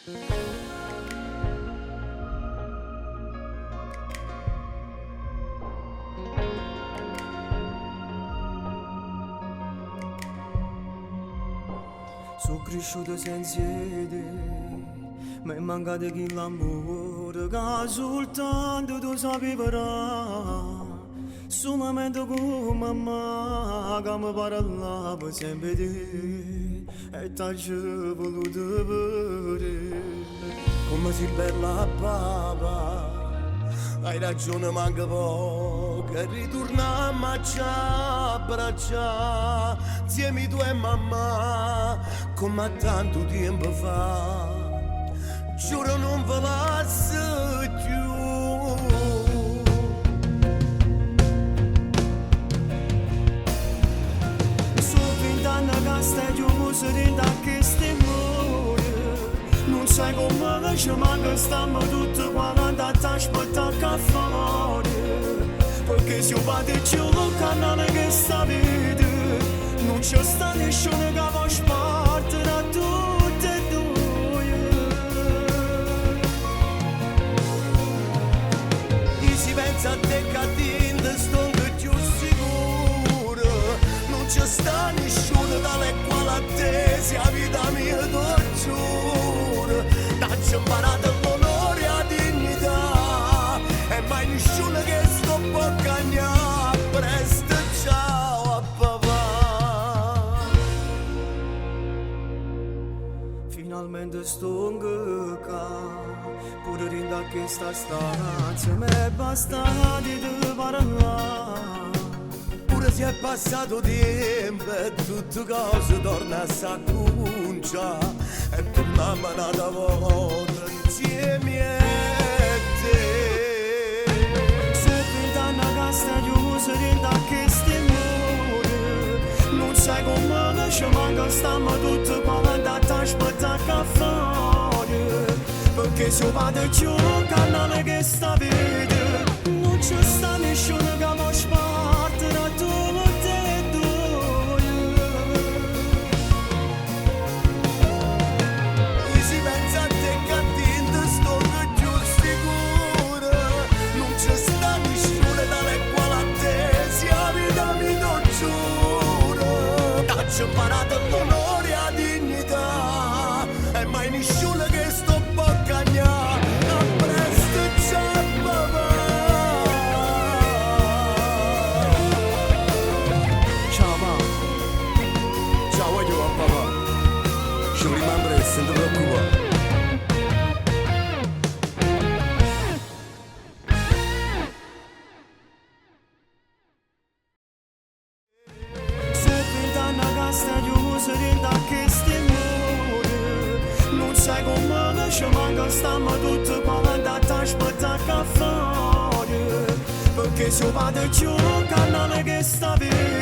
Sono cresciuto senza te, mi è mancato quell'amore che soltanto tu sapevi. Solamente con mamma che mi parlava sempre di te e ti ho voluto vedere. Come sei bella papà, hai ragione manca poco, ritorniamo a abbracciare insieme tu e mamma come tanto tempo fa. Giuro non ve lascio più. Che stai chiuso dentro a queste mura, non sai come ci manca, stiamo tutti quanti a t'aspettare che fuori, perché se io vado giù il canale che sta vita, non c'è sta nessuno che può spartire da tutte e due. E si pensa a te che dentro sto più sicuro, non c'è sta nessuno dalle quali a te sia vita mia t'ho giuro. T'ho imparato l'onore e la dignità e mai nessuno che sto può cagnare. Presto ciao a papà. Finalmente sto in cacca, pure rinda che sta stanza mi è bastata di te parlare. Si è passato tempo e tutte cose torna a s'acconcia e torniamo un'altra volta insieme a te. Se vent'anni che stai chiuso dentro a queste mura, non sai come ci manca, stiamo tutti quanti a t'aspettare che fuori, perché se vado giù il canale che sta vede, non c'è sta nessuno che può spartire da tu. Ho imparato l'onore e la dignità e mai nessuno che sto può cagnare. A presto ciao papà. Ciao papà. Ciao voglio a papà. Ci rimarrò senza preoccupare. Stai chiuso dentro a queste mura, non sai come ci manca, stiamo tutti quanti a t'aspettare che fuori, perché se vado giù il canale che sta via.